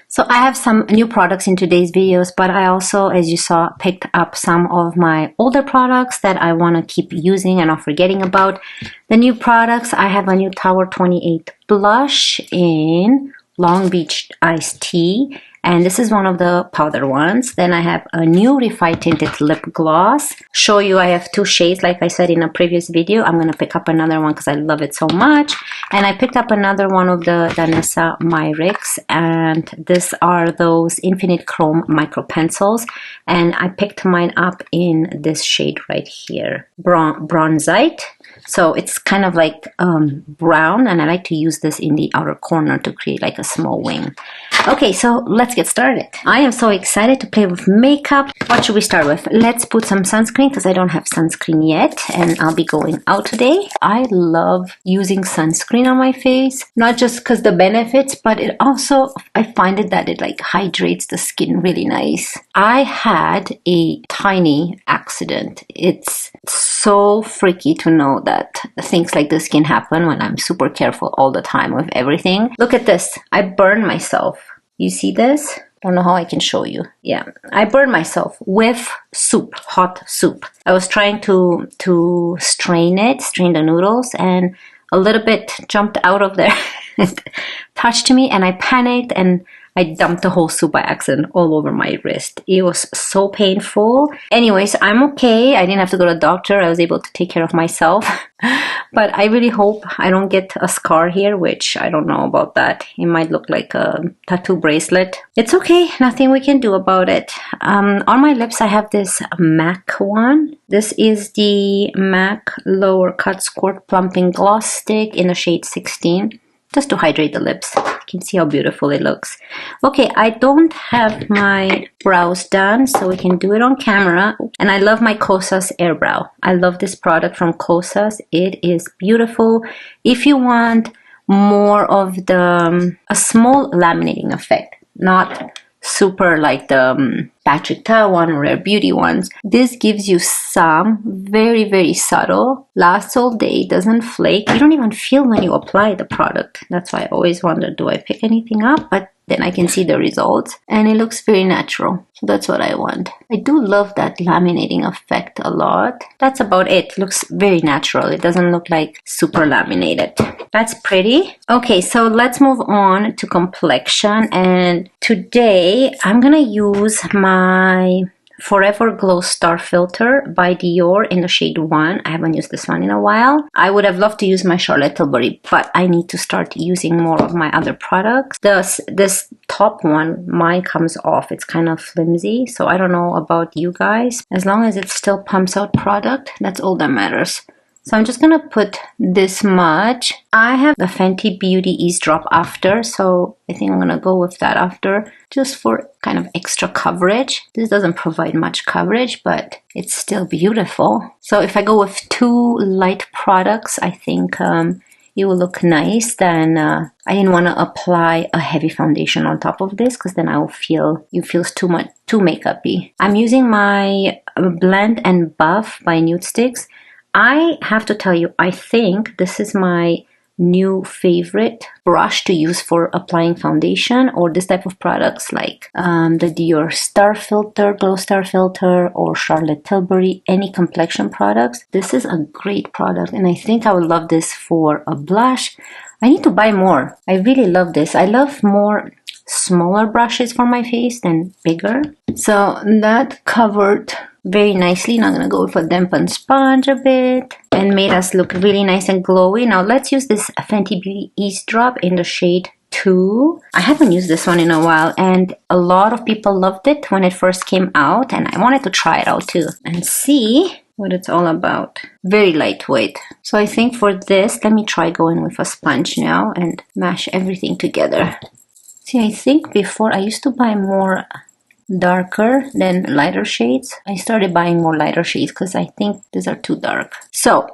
So I have some new products in today's videos, but I also, as you saw, picked up some of my older products that I want to keep using and not forgetting about. The new products, I have a new Tower 28 blush in Long Beach Iced Tea, and this is one of the powder ones. Then I have a new Refy tinted lip gloss. Show you I have two shades, like I said in a previous video. I'm gonna pick up another one because I love it so much. And I picked up another one of the Danessa Myricks, and these are those infinite chrome micro pencils. And I picked mine up in this shade right here, Bronzite. So it's kind of like brown, and I like to use this in the outer corner to create like a small wing. Okay, so let's get started. I am so excited to play with makeup. What should we start with? Let's put some sunscreen because I don't have sunscreen yet, and I'll be going out today. I love using sunscreen on my face, not just because the benefits, but it also, I find it that it like hydrates the skin really nice. I had a tiny accident. It's so freaky to know that things like this can happen when I'm super careful all the time with everything. Look at this. I burned myself. You see this? Don't know how I can show you. Yeah, I burned myself with soup, hot soup. I was trying to strain the noodles, and a little bit jumped out of there, touched me, and I panicked and I dumped the whole soup by accident all over my wrist. It was so painful. Anyways, I'm okay. I didn't have to go to the doctor. I was able to take care of myself. But I really hope I don't get a scar here, which I don't know about that. It might look like a tattoo bracelet. It's okay. Nothing we can do about it. On my lips, I have this MAC one. This is the MAC Lower Cut Squirt Plumping Gloss Stick in the shade 16. Just to hydrate the lips. You can see how beautiful it looks. Okay, I don't have my brows done, so we can do it on camera. And I love my Kosas Air Brow. I love this product from Kosas. It is beautiful. If you want more of the a small laminating effect, not super like the Patrick Ta one or Rare Beauty ones. This gives you some very, very subtle, lasts all day, doesn't flake. You don't even feel when you apply the product. That's why I always wonder, do I pick anything up? But then I can see the results, and it looks very natural. So that's what I want. I do love that laminating effect a lot. That's about it. It looks very natural. It doesn't look like super laminated. That's pretty. Okay, so let's move on to complexion. And today I'm gonna use my Forever Glow Star Filter by Dior in the shade 1. I haven't used this one in a while. I would have loved to use my Charlotte Tilbury, but I need to start using more of my other products. This top one, mine comes off. It's kind of flimsy, so I don't know about you guys. As long as it still pumps out product, that's all that matters. So I'm just gonna put this much. I have the Fenty Beauty Eaze Drop after, so I think I'm gonna go with that after, just for kind of extra coverage. This doesn't provide much coverage, but it's still beautiful. So if I go with two light products, I think it will look nice. Then I didn't want to apply a heavy foundation on top of this, because then I will feel it feels too makeup-y. I'm using my Blend and Buff by Nude Sticks. I have to tell you, I think this is my new favorite brush to use for applying foundation or this type of products, like the Dior Star Filter, Glow Star Filter, or Charlotte Tilbury, any complexion products. This is a great product, and I think I would love this for a blush. I need to buy more. I really love this. I love more smaller brushes for my face than bigger. So that covered very nicely. Now I'm gonna go with a dampened sponge a bit and made us look really nice and glowy. Now let's use this Fenty Beauty Eaze Drop in the shade 2. I haven't used this one in a while, and a lot of people loved it when it first came out, and I wanted to try it out too and see what it's all about. Very lightweight. So I think for this, let me try going with a sponge now and mash everything together. See, I think before I used to buy more darker than lighter shades. I started buying more lighter shades because I think these are too dark. So,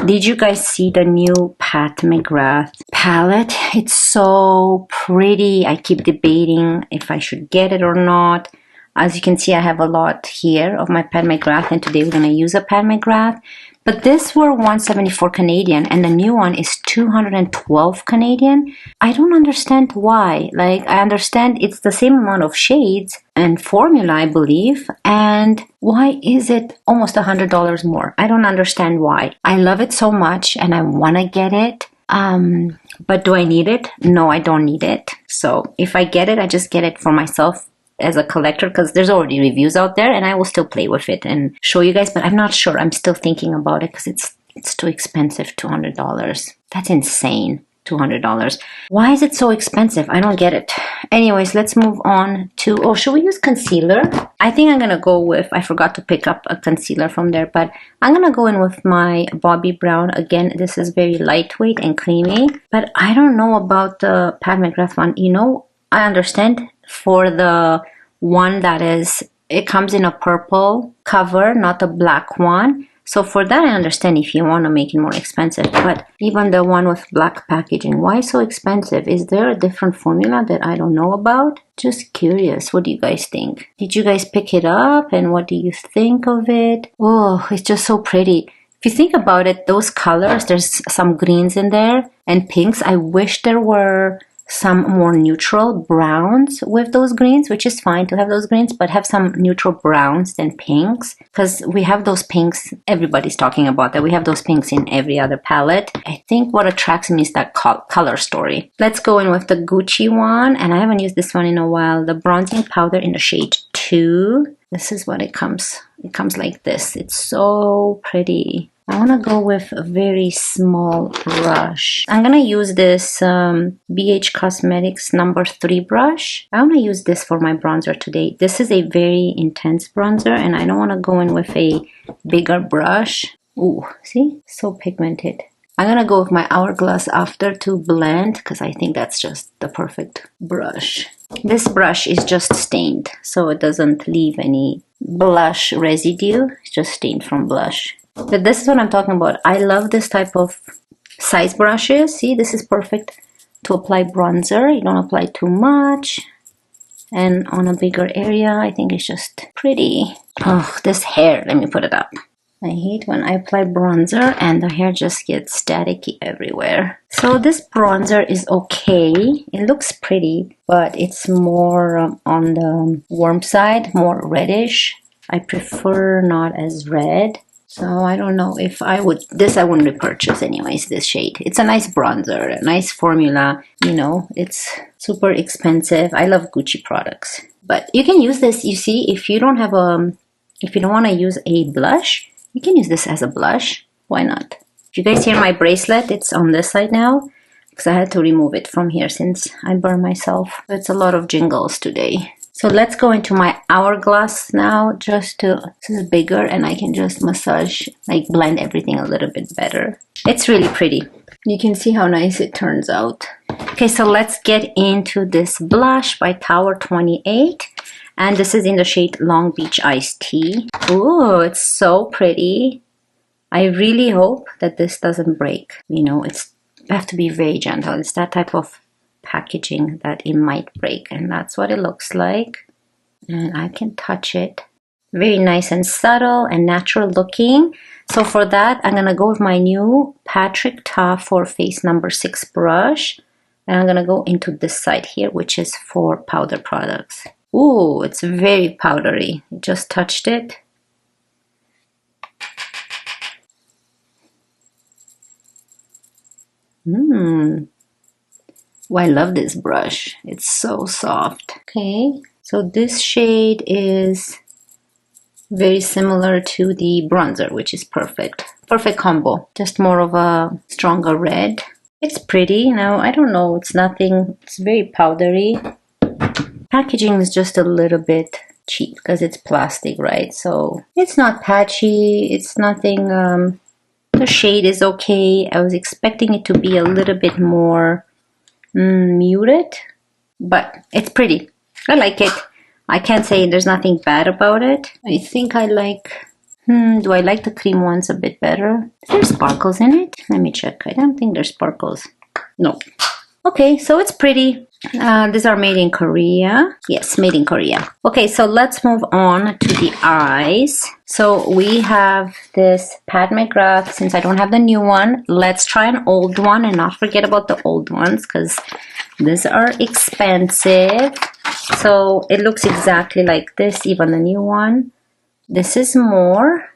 did you guys see the new Pat McGrath palette? It's so pretty. I keep debating if I should get it or not. As you can see, I have a lot here of my Pat McGrath, and today we're going to use a Pat McGrath. But this were 174 Canadian, and the new one is 212 Canadian. I don't understand why. Like, I understand it's the same amount of shades and formula, I believe. And why is it almost $100 more? I don't understand why. I love it so much, and I want to get it. But do I need it? No, I don't need it. So if I get it, I just get it for myself as a collector, because there's already reviews out there, and I will still play with it and show you guys, but I'm not sure. I'm still thinking about it because it's too expensive. $200. That's insane. $200. Why is it so expensive? I don't get it. Anyways, let's move on to, oh, should we use concealer? I think I'm gonna go with, I forgot to pick up a concealer from there, but I'm gonna go in with my Bobbi Brown. Again, this is very lightweight and creamy, but I don't know about the Pat McGrath one. You know, I understand for the one that is, it comes in a purple cover, not a black one. So for that, I understand if you want to make it more expensive. But even the one with black packaging, why so expensive? Is there a different formula that I don't know about? Just curious. What do you guys think? Did you guys pick it up? And what do you think of it? Oh, it's just so pretty. If you think about it, those colors, there's some greens in there and pinks. I wish there were some more neutral browns with those greens, which is fine to have those greens, but have some neutral browns than pinks, because we have those pinks, everybody's talking about that. We have those pinks in every other palette. I think what attracts me is that color story. Let's go in with the Gucci one, and I haven't used this one in a while, the bronzing powder in the shade 2. This is what it comes. It comes like this. It's so pretty. I want to go with a very small brush. I'm going to use this BH Cosmetics number 3 brush. I want to use this for my bronzer today. This is a very intense bronzer, and I don't want to go in with a bigger brush. Ooh, see? So pigmented. I'm going to go with my Hourglass after to blend, because I think that's just the perfect brush. This brush is just stained, so it doesn't leave any blush residue. It's just stained from blush. But this is what I'm talking about. I love this type of size brushes. See, this is perfect to apply bronzer. You don't apply too much. And on a bigger area, I think it's just pretty. Oh, this hair. Let me put it up. I hate when I apply bronzer and the hair just gets staticky everywhere. So this bronzer is okay. It looks pretty, but it's more on the warm side, more reddish. I prefer not as red. So I don't know if I would, this I wouldn't repurchase anyways, this shade. It's a nice bronzer, a nice formula, you know, it's super expensive. I love Gucci products. But you can use this, you see, if you don't have if you don't want to use a blush, you can use this as a blush. Why not? If you guys hear my bracelet, it's on this side now, because I had to remove it from here since I burned myself. It's a lot of jingles today. So let's go into my Hourglass now, just to, this is bigger and I can just massage, like blend everything a little bit better. It's really pretty. You can see how nice it turns out. Okay, so let's get into this blush by Tower 28. And this is in the shade Long Beach Iced Tea. Ooh, it's so pretty. I really hope that this doesn't break. You know, you have to be very gentle. It's that type of packaging that it might break, and that's what it looks like. And I can touch it. Very nice and subtle and natural looking. So for that, I'm gonna go with my new Patrick Ta for Face number 6 brush, and I'm gonna go into this side here, which is for powder products. Ooh, it's very powdery. Just touched it. Oh, I love this brush. It's so soft. Okay, so this shade is very similar to the bronzer, which is perfect. Perfect combo. Just more of a stronger red. It's pretty. Now, I don't know. It's nothing. It's very powdery. Packaging is just a little bit cheap because it's plastic, right? So it's not patchy. It's nothing. The shade is okay. I was expecting it to be a little bit more muted, but it's pretty. I like it. I can't say there's nothing bad about it. I think I like, do I like the cream ones a bit better? Is there sparkles in it? Let me check. I don't think there's sparkles. No. Okay, so it's pretty. These are made in Korea. Yes, made in Korea. Okay, so let's move on to the eyes. So we have this Pat McGrath. Since I don't have the new one, let's try an old one and not forget about the old ones because these are expensive. So it looks exactly like this, even the new one. This is more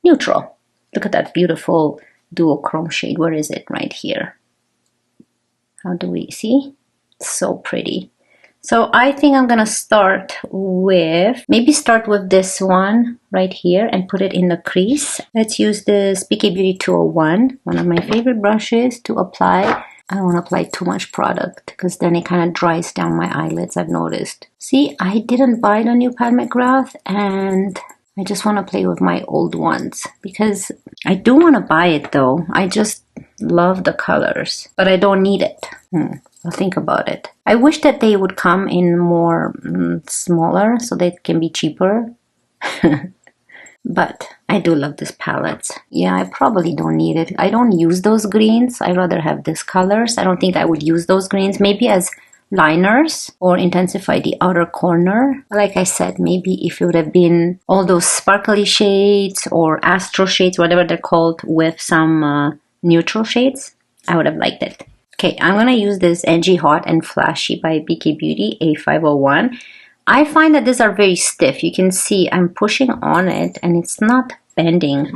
neutral. Look at that beautiful duochrome shade. Where is it? Right here. How do we see? So pretty. So I think I'm gonna start with, maybe start with this one right here and put it in the crease. Let's use this BK Beauty 201, one of my favorite brushes to apply. I don't want to apply too much product because then it kind of dries down my eyelids, I've noticed. See, I didn't buy the new Pat McGrath and I just want to play with my old ones because I do want to buy it though. I just love the colors, but I don't need it. I'll think about it. I wish that they would come in more smaller so they can be cheaper. But I do love this palette. Yeah, I probably don't need it. I don't use those greens. I rather have these colors. I don't think I would use those greens. Maybe as liners or intensify the outer corner. Like I said, maybe if it would have been all those sparkly shades or astro shades, whatever they're called, with some neutral shades, I would have liked it. Okay, I'm going to use this Edgy Hot and Flashy by BK Beauty A501. I find that these are very stiff. You can see I'm pushing on it and it's not bending.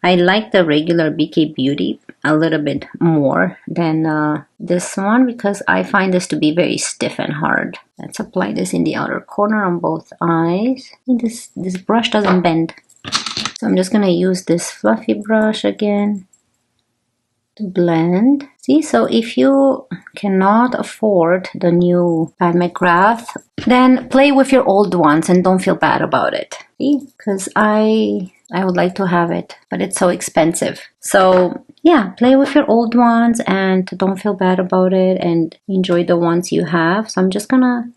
I like the regular BK Beauty a little bit more than this one because I find this to be very stiff and hard. Let's apply this in the outer corner on both eyes. This brush doesn't bend. So I'm just going to use this fluffy brush again to blend. See, so if you cannot afford the new Pat McGrath, then play with your old ones and don't feel bad about it. See, because I would like to have it, but it's so expensive. So yeah, play with your old ones and don't feel bad about it and enjoy the ones you have. So I'm just gonna,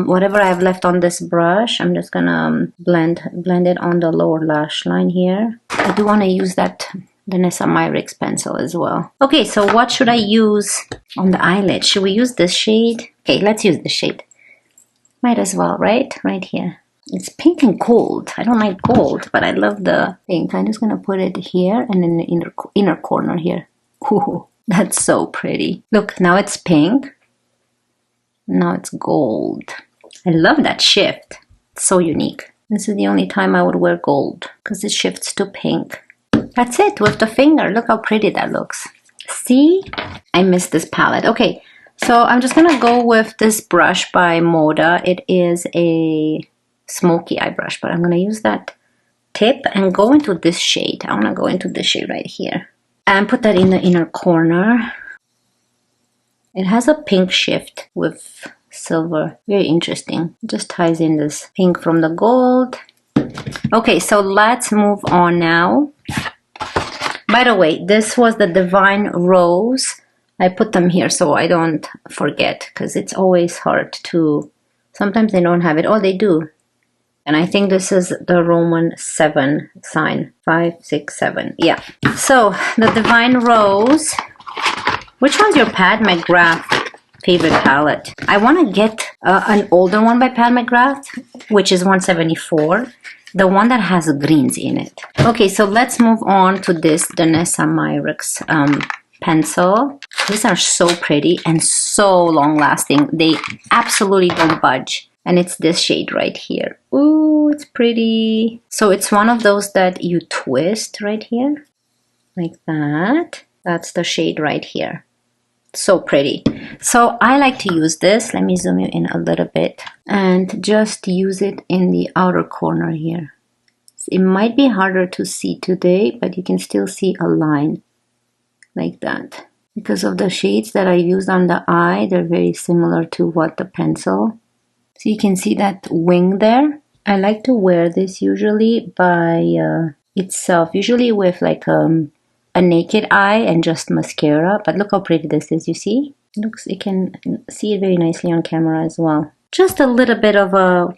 whatever I have left on this brush, I'm just gonna blend it on the lower lash line here. I do want to use that Danessa Myricks pencil as well. Okay, so what should I use on the eyelid? Should we use this shade? Okay, let's use this shade. Might as well, right? Right here. It's pink and gold. I don't like gold, but I love the pink. I'm just going to put it here and in the inner corner here. Ooh, that's so pretty. Look, now it's pink. Now it's gold. I love that shift. It's so unique. This is the only time I would wear gold because it shifts to pink. That's it with the finger. Look how pretty that looks. See? I miss this palette. Okay, so I'm just going to go with this brush by Moda. It is a smoky eye brush, but I'm going to use that tip and go into this shade. I want to go into this shade right here and put that in the inner corner. It has a pink shift with silver. Very interesting. It just ties in this pink from the gold. Okay, so let's move on now. By the way, this was the Divine Rose. I put them here so I don't forget because it's always hard to... Sometimes they don't have it. Oh, they do. And I think this is the Roman 7 sign. 5, 6, 7. Yeah. So, the Divine Rose. Which one's your Pat McGrath favorite palette? I want to get an older one by Pat McGrath, which is 174. The one that has greens in it. Okay, so let's move on to this Danessa Myricks pencil. These are so pretty and so long lasting. They absolutely don't budge. And it's this shade right here. Ooh, it's pretty. So it's one of those that you twist right here. Like that. That's the shade right here. So pretty. So I like to use this. Let me zoom you in a little bit and just use it in the outer corner here. It might be harder to see today, but you can still see a line like that. Because of the shades that I used on the eye, they're very similar to what the pencil. So you can see that wing there. I like to wear this usually by itself, usually with like a naked eye and just mascara. But look how pretty this is, you see? You can see it very nicely on camera as well. Just a little bit of a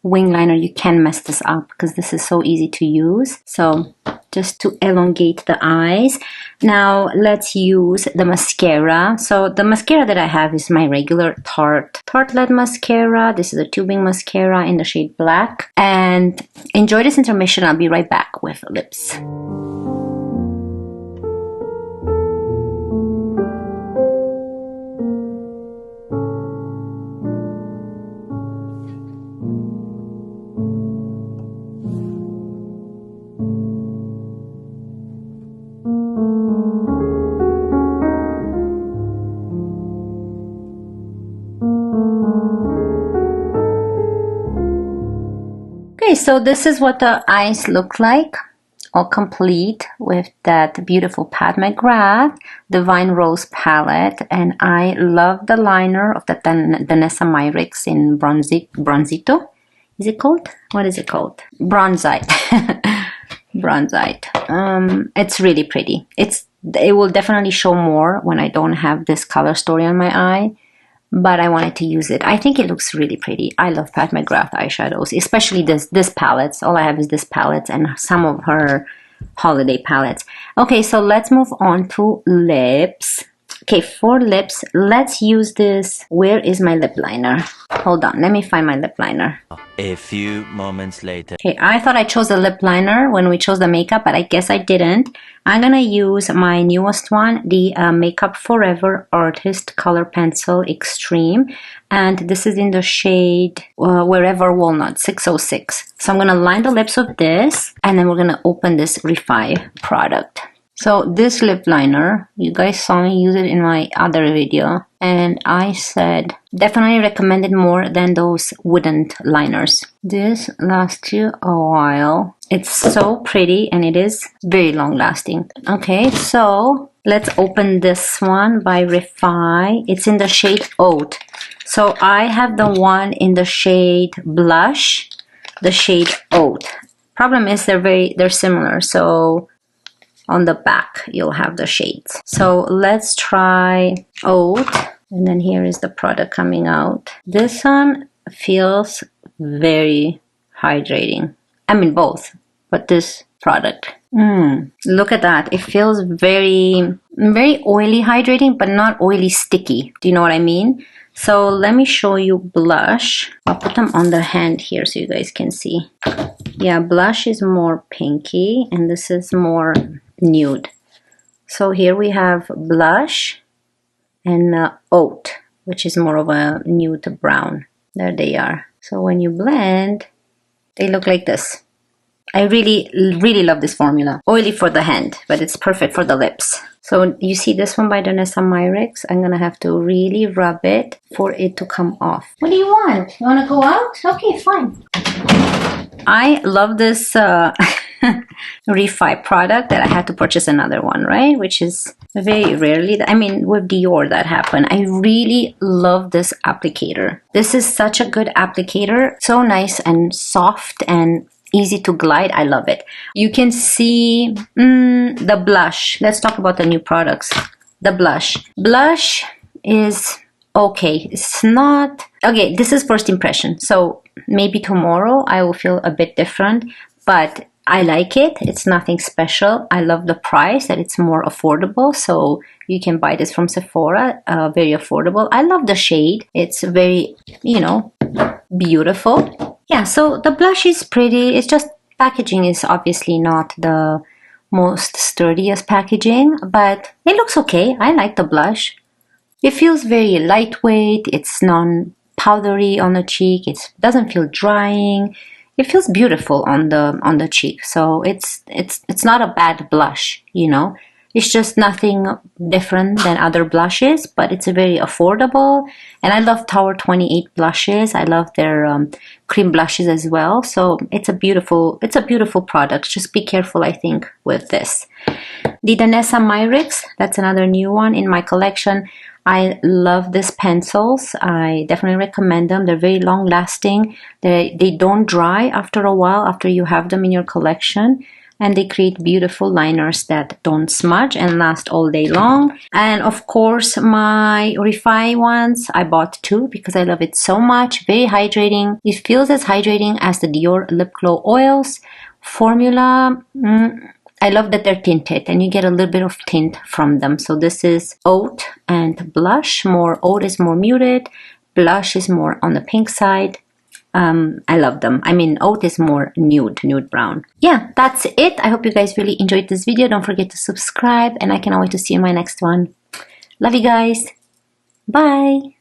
wing liner. You can mess this up because this is so easy to use. So just to elongate the eyes. Now let's use the mascara. So the mascara that I have is my regular Tarte tartelette mascara. This is a tubing mascara in the shade black. And enjoy this intermission. I'll be right back with lips. Okay, so this is what the eyes look like, all complete with that beautiful Pat McGrath Divine Rose palette. And I love the liner of the Danessa Myricks in Bronzito. Is it called? What is it called? Bronzite. Bronzite. It's really pretty. It will definitely show more when I don't have this color story on my eye. But I wanted to use it. I think it looks really pretty. I love Pat McGrath eyeshadows, especially this palettes. All I have is this palette and some of her holiday palettes. Okay, so let's move on to lips. Okay, for lips, let's use this. Where is my lip liner? Hold on, let me find my lip liner. A few moments later. Okay, I thought I chose the lip liner when we chose the makeup, but I guess I didn't. I'm gonna use my newest one, the Makeup Forever Artist Color Pencil Extreme. And this is in the shade Wherever Walnut 606. So I'm gonna line the lips with this, and then we're gonna open this Refy product. So this lip liner, you guys saw me use it in my other video, and I said definitely recommend it more than those wooden liners. This lasts you a while. It's so pretty and it is very long lasting. Okay, so let's open this one by Refy. It's in the shade Oat. So I have the one in the shade Blush, the shade Oat. Problem is they're similar, so on the back you'll have the shades. So let's try Oat, and then here is the product coming out. This one feels very hydrating. I mean both, but this product, look at that. It feels very oily hydrating, but not oily sticky. Do you know what I mean? So let me show you Blush. I'll put them on the hand here so you guys can see. Yeah, Blush is more pinky and this is more nude. So here we have Blush and Oat, which is more of a nude brown. There they are. So when you blend, they look like this. I really love this formula. Oily for the hand, but it's perfect for the lips. So you see this one by Danessa Myricks. I'm gonna have to really rub it for it to come off. What do you want? You wanna go out? Okay, fine. I love this Refy product that I had to purchase another one, right? Which is very rarely, I mean, with Dior that happened. I really love this applicator. This is such a good applicator. So nice and soft and easy to glide. I love it. You can see the blush. Let's talk about the new products. The blush. Blush is okay. It's not... Okay, this is first impression. So maybe tomorrow I will feel a bit different, but I like it. It's nothing special. I love the price, that it's more affordable. So you can buy this from Sephora, very affordable. I love the shade. It's very, you know, beautiful. Yeah, so the blush is pretty. It's just packaging is obviously not the most sturdiest packaging, but it looks okay. I like the blush. It feels very lightweight. It's non-powdery on the cheek. It doesn't feel drying. It feels beautiful on the cheek. So it's not a bad blush, you know. It's just nothing different than other blushes, but it's a very affordable. And I love Tower 28 blushes. I love their cream blushes as well. So it's a beautiful product. Just be careful, I think, with this. The Danessa Myricks, that's another new one in my collection. I love these pencils. I definitely recommend them. They're very long lasting. They don't dry after a while, after you have them in your collection. And they create beautiful liners that don't smudge and last all day long. And of course, my Refy ones, I bought 2 because I love it so much. Very hydrating. It feels as hydrating as the Dior Lip Glow Oils. Formula, I love that they're tinted and you get a little bit of tint from them. So this is Oat and Blush. Oat is more muted. Blush is more on the pink side. I love them. I mean, Oat is more nude brown. Yeah, that's it. I hope you guys really enjoyed this video. Don't forget to subscribe and I cannot wait to see you in my next one. Love you guys. Bye.